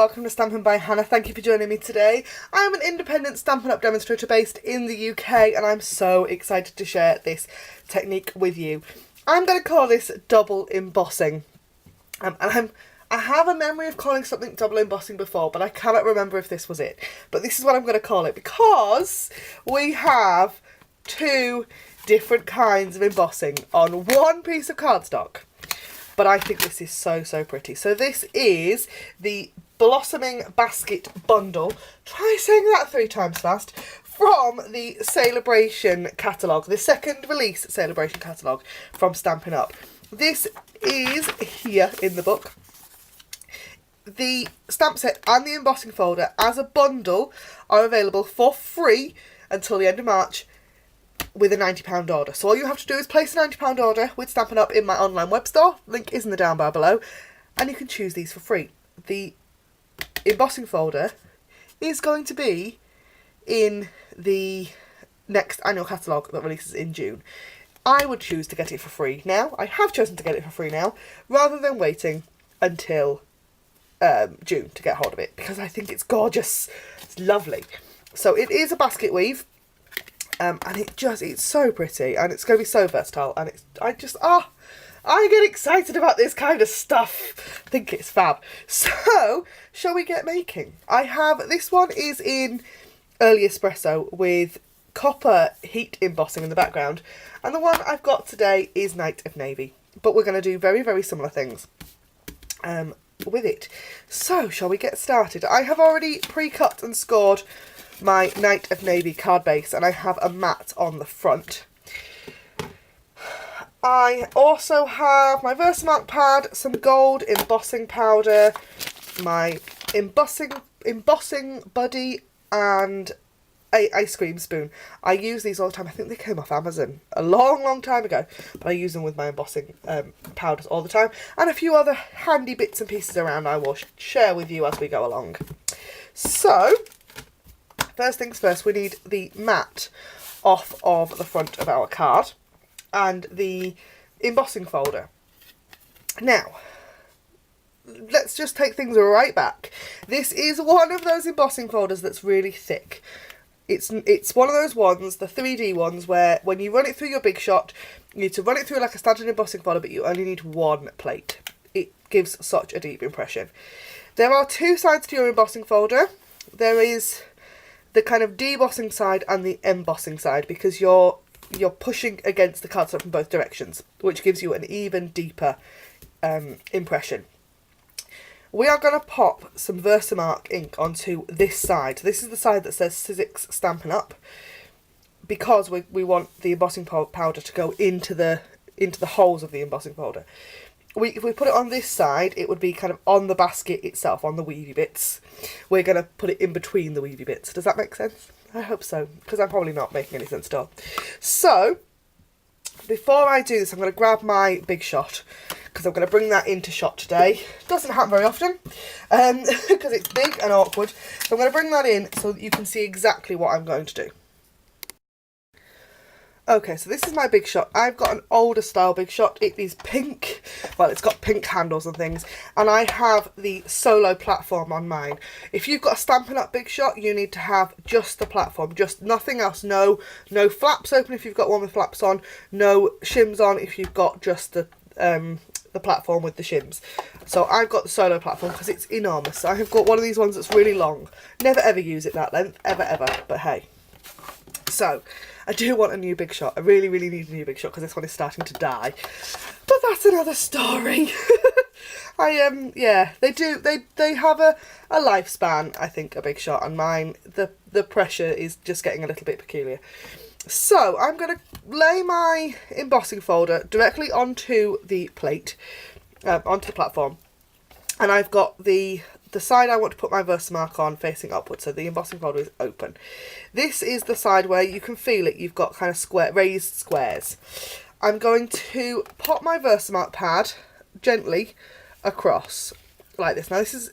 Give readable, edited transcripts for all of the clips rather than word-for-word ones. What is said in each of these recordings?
welcome to Stampin' by Hannah. Thank you for joining me today. I am an independent Stampin' Up demonstrator based in the UK and I'm so excited to share this technique with you. I'm going to call this double embossing. I have a memory of calling something double embossing before, but I cannot remember if this was it. But this is what I'm going to call it because we have two different kinds of embossing on one piece of cardstock. But I think this is so pretty. So this is the Blossoming Basket Bundle. Try saying that 3 times fast. From the Sale-a-bration catalogue, the second release Sale-a-bration catalogue from Stampin' Up. This is here in the book. The stamp set and the embossing folder as a bundle are available for free until the end of March with a £90 order. So all you have to do is place a £90 order with Stampin' Up in my online web store. Link is in the down bar below. And you can choose these for free. The embossing folder is going to be in the next annual catalogue that releases in June. I would choose to get it for free now. I have chosen to get it for free now rather than waiting until June to get hold of it because I think it's gorgeous. It's lovely. So it is a basket weave. And it's so pretty and it's going to be so versatile and I get excited about this kind of stuff. I think it's fab. So, shall we get making? This one is in early espresso with copper heat embossing in the background. And the one I've got today is Night of Navy. But we're going to do very similar things with it. So, shall we get started? I have already pre-cut and scored my Night of Navy card base and I have a mat on the front. I also have my Versamark pad, some gold embossing powder, my embossing buddy and a ice cream spoon. I use these all the time. I think they came off Amazon a long time ago, but I use them with my embossing powders all the time and a few other handy bits and pieces around I will share with you as we go along. So first things first, we need the mat off of the front of our card and the embossing folder. Now, let's just take things right back. This is one of those embossing folders that's really thick. It's one of those ones, the 3D ones, where when you run it through your Big Shot, you need to run it through like a standard embossing folder, but you only need one plate. It gives such a deep impression. There are two sides to your embossing folder. There is the kind of debossing side and the embossing side because you're pushing against the cardstock from both directions, which gives you an even deeper impression. We are going to pop some Versamark ink onto this side. This is the side that says Sizzix Stampin' Up because we want the embossing powder to go into the holes of the embossing folder. If we put it on this side, it would be kind of on the basket itself, on the weavy bits. We're going to put it in between the weavy bits. Does that make sense? I hope so, because I'm probably not making any sense at all. So, before I do this, I'm going to grab my Big Shot, because I'm going to bring that into shot today. Doesn't happen very often, because it's big and awkward. So I'm going to bring that in so that you can see exactly what I'm going to do. Okay, so this is my Big Shot. I've got an older style Big Shot. It is pink. Well, it's got pink handles and things. And I have the solo platform on mine. If you've got a Stampin' Up Big Shot, you need to have just the platform. Just nothing else. No flaps open if you've got one with flaps on. No shims on if you've got just the platform with the shims. So I've got the solo platform because it's enormous. I have got one of these ones that's really long. Never ever use it that length. Ever. But hey. So, I do want a new Big Shot. I really need a new Big Shot because this one is starting to die. But that's another story. Yeah, they have a lifespan, I think, a Big Shot, and mine, the pressure is just getting a little bit peculiar. So, I'm going to lay my embossing folder directly onto the plate, onto the platform. And I've got the side I want to put my Versamark on facing upwards, so the embossing folder is open. This is the side where you can feel it, you've got kind of raised squares. I'm going to pop my Versamark pad gently across, like this. Now this is,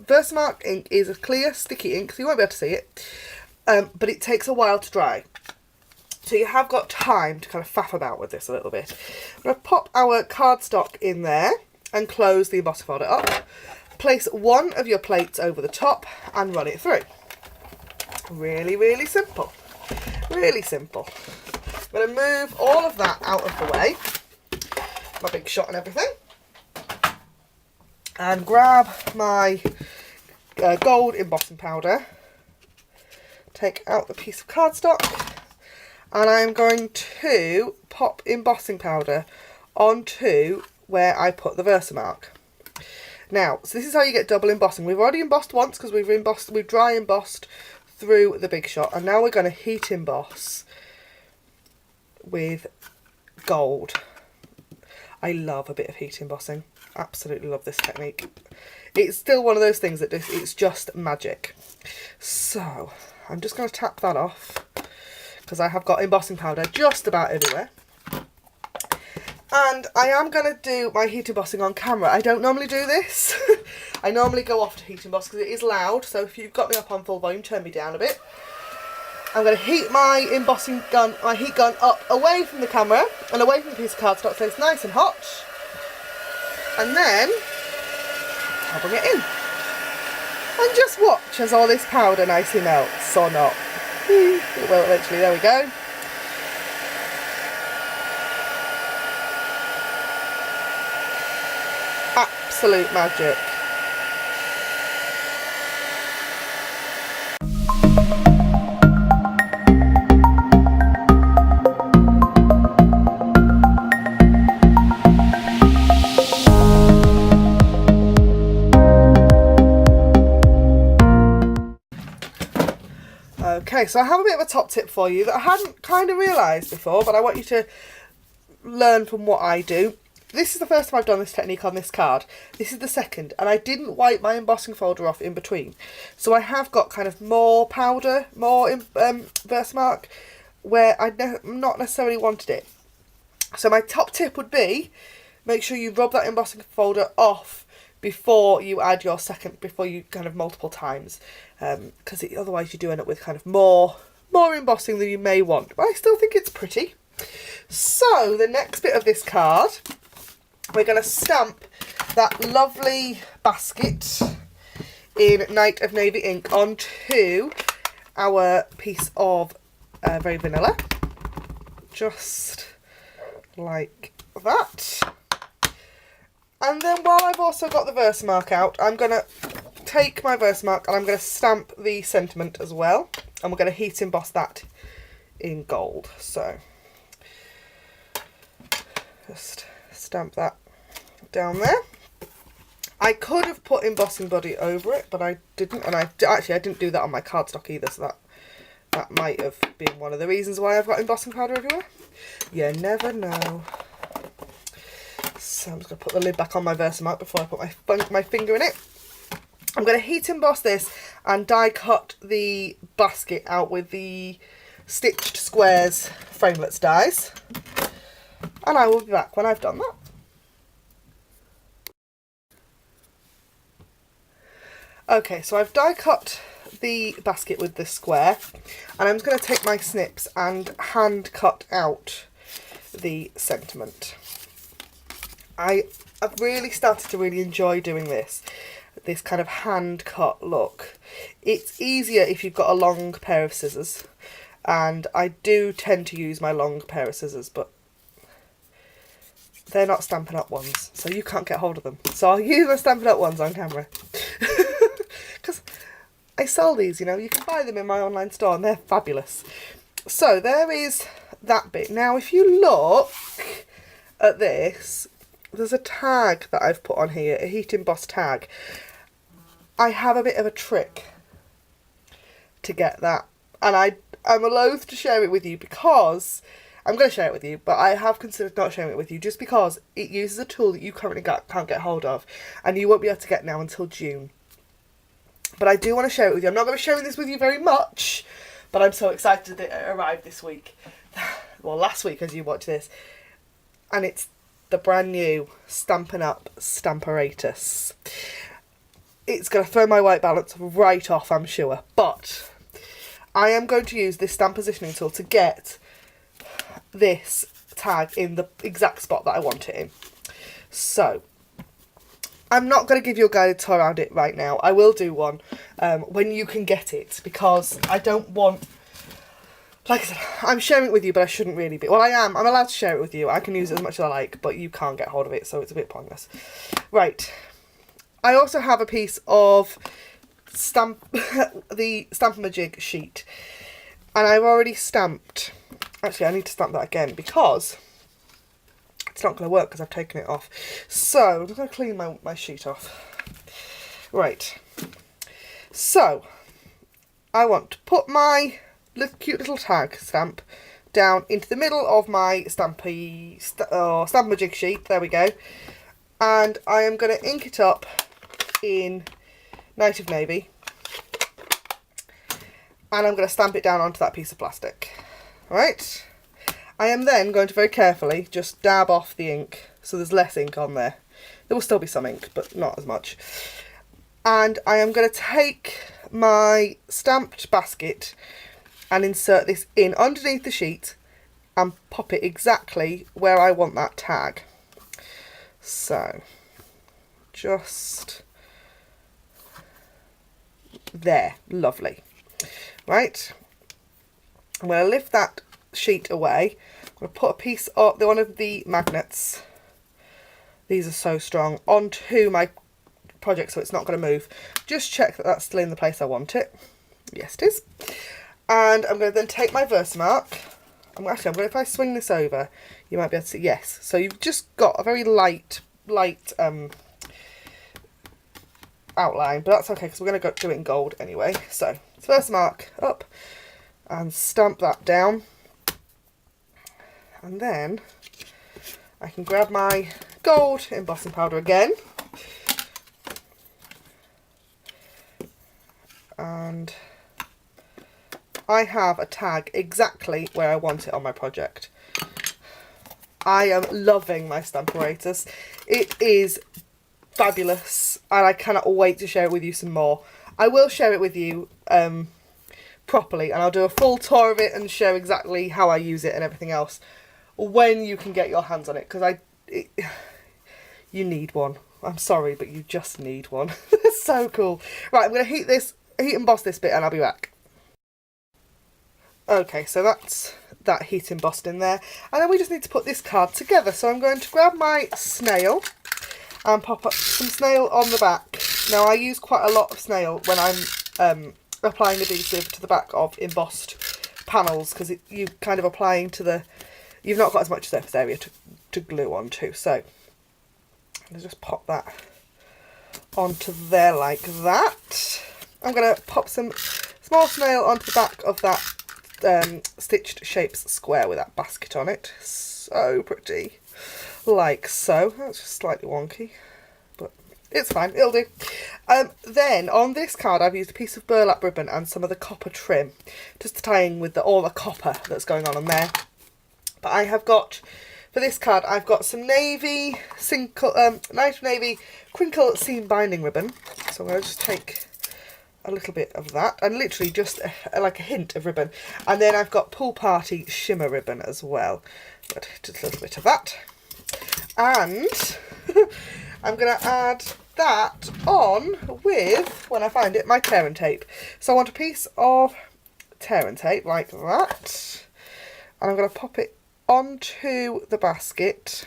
Versamark ink is a clear, sticky ink, so you won't be able to see it, but it takes a while to dry. So you have got time to kind of faff about with this a little bit. I'm going to pop our cardstock in there and close the embossing folder up. place one of your plates over the top and run it through. Really, really simple. Really simple. I'm going to move all of that out of the way, my big shot and everything, and grab my gold embossing powder, take out the piece of cardstock, and I'm going to pop embossing powder onto where I put the Versamark. Now, so this is how you get double embossing. We've already embossed once because we've dry embossed through the big shot, and now we're going to heat emboss with gold. I love a bit of heat embossing. Absolutely love this technique. It's still one of those things that it's just magic. So I'm just going to tap that off because I have got embossing powder just about everywhere. And I am going to do my heat embossing on camera. I don't normally do this. I normally go off to heat emboss because it is loud. So if you've got me up on full volume, turn me down a bit. I'm going to heat my embossing gun, my heat gun up away from the camera and away from the piece of cardstock so it's nice and hot. And then I'll bring it in. And just watch as all this powder nicely melts, or not. It will eventually, there we go. Absolute magic. Okay, so I have a bit of a top tip for you that I hadn't kind of realised before, but I want you to learn from what I do. This is the first time I've done this technique on this card. This is the second, and I didn't wipe my embossing folder off in between. So I have got kind of more powder, more Versamark, where I not necessarily wanted it. So my top tip would be, make sure you rub that embossing folder off before you add your second, before you kind of multiple times. Because otherwise you do end up with kind of more embossing than you may want. But I still think it's pretty. So the next bit of this card, we're going to stamp that lovely basket in Night of Navy ink onto our piece of Very Vanilla. Just like that. And then while I've also got the Versamark out, I'm going to take my Versamark and I'm going to stamp the sentiment as well. And we're going to heat emboss that in gold. So just stamp that down there. I could have put embossing body over it, but I didn't, and I didn't do that on my cardstock either, so that might have been one of the reasons why I've got embossing powder everywhere. You never know. So I'm just going to put the lid back on my Versamark before I put my finger in it. I'm going to heat emboss this and die cut the basket out with the stitched squares framelits dies. And I will be back when I've done that. Okay, so I've die cut the basket with this square, and I'm just going to take my snips and hand cut out the sentiment. I've really started to really enjoy doing this kind of hand cut look. It's easier if you've got a long pair of scissors, and I do tend to use my long pair of scissors, but they're not Stampin' Up ones, so you can't get hold of them. So I'll use my Stampin' Up ones on camera. Because I sell these, you know, you can buy them in my online store and they're fabulous. So there is that bit. Now if you look at this, there's a tag that I've put on here, a heat emboss tag. I have a bit of a trick to get that, and I'm loath to share it with you because I'm going to share it with you, but I have considered not sharing it with you just because it uses a tool that you currently can't get hold of, and you won't be able to get now until June. But I do want to share it with you. I'm not going to be sharing this with you very much, but I'm so excited that it arrived this week. Well, last week as you watch this. And it's the brand new Stampin' Up Stamparatus. It's going to throw my white balance right off, I'm sure. But I am going to use this stamp positioning tool to get this tag in the exact spot that I want it in. So I'm not going to give you a guided tour around it right now. I will do one when you can get it, because I don't want... Like I said, I'm sharing it with you, but I shouldn't really be. Well, I am. I'm allowed to share it with you. I can use it as much as I like, but you can't get hold of it, so it's a bit pointless. Right. I also have a piece of the Stampin' sheet. And I've already stamped. Actually, I need to stamp that again, because it's not going to work because I've taken it off. So, I'm just going to clean my sheet off. Right. So, I want to put my cute little tag stamp down into the middle of my Stampin' sheet. There we go. And I am going to ink it up in Night of Navy. And I'm going to stamp it down onto that piece of plastic. Alright. I am then going to very carefully just dab off the ink so there's less ink on there. There will still be some ink, but not as much. And I am going to take my stamped basket and insert this in underneath the sheet and pop it exactly where I want that tag. So, just there. Lovely. Right. I'm going to lift that sheet away. I'm going to put a piece of one of the magnets, these are so strong, onto my project so it's not going to move. Just check that that's still in the place I want it. Yes, it is. And I'm going to then take my Versamark. If I swing this over, you might be able to see, yes. So you've just got a very light outline, but that's okay because we're going to do it in gold anyway. So, Versamark up and stamp that down. And then I can grab my gold embossing powder again. And I have a tag exactly where I want it on my project. I am loving my Stampin'. It is fabulous and I cannot wait to share it with you some more. I will share it with you properly, and I'll do a full tour of it and show exactly how I use it and everything else when you can get your hands on it, because you need one. I'm sorry, but you just need one. It's so cool. Right, I'm going to heat emboss this bit and I'll be back. Okay, so that's that heat embossed in there, and then we just need to put this card together. So I'm going to grab my snail and pop up some snail on the back. Now I use quite a lot of snail when I'm applying adhesive to the back of embossed panels, because you kind of applying to you've not got as much surface area to glue onto. So let's just pop that onto there like that. I'm going to pop some small snail onto the back of that stitched shapes square with that basket on it. So pretty. Like so. That's just slightly wonky, but it's fine, it'll do. Then on this card I've used a piece of burlap ribbon and some of the copper trim, just to tie in with all the copper that's going on there. But I have got, for this card, I've got some navy, nice navy crinkle seam binding ribbon. So I'm going to just take a little bit of that, and literally just like a hint of ribbon. And then I've got Pool Party shimmer ribbon as well. But just a little bit of that. And I'm going to add that on with, when I find it, my tear and tape. So I want a piece of tear and tape like that. And I'm going to pop it onto the basket.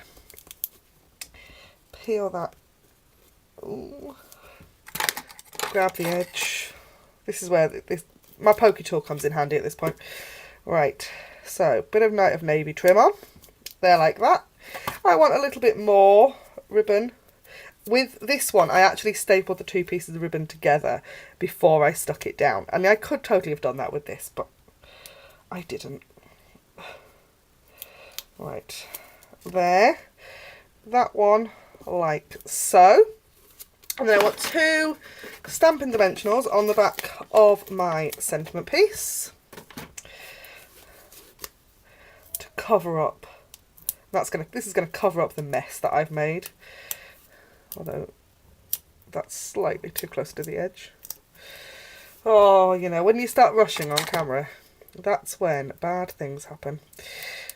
Peel that. Ooh. Grab the edge. This is where my pokey tool comes in handy at this point. Right, so bit of Night of Navy trim on. There like that. I want a little bit more ribbon. With this one, I actually stapled the two pieces of ribbon together before I stuck it down. And I could totally have done that with this, but I didn't. Right, there. That one like so. And then I want two Stampin' Dimensionals on the back of my sentiment piece to cover up. This is gonna cover up the mess that I've made. Although that's slightly too close to the edge. Oh, you know, when you start rushing on camera, that's when bad things happen.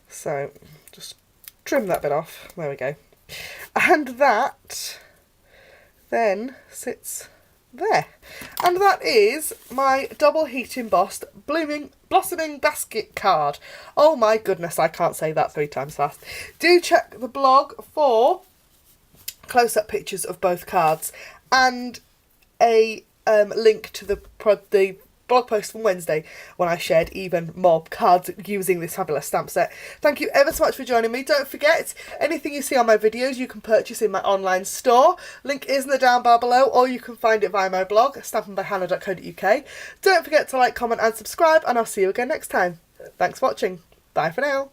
So just trim that bit off. There we go. And that then sits there. And that is my double heat embossed blossoming basket card. Oh my goodness, I can't say that 3 times fast. Do check the blog for close-up pictures of both cards and a link to the blog post from Wednesday when I shared even more cards using this fabulous stamp set. Thank you ever so much for joining me. Don't forget, anything you see on my videos you can purchase in my online store. Link is in the down bar below, or you can find it via my blog, stampinbyhannah.co.uk. Don't forget to like, comment and subscribe, and I'll see you again next time. Thanks for watching. Bye for now.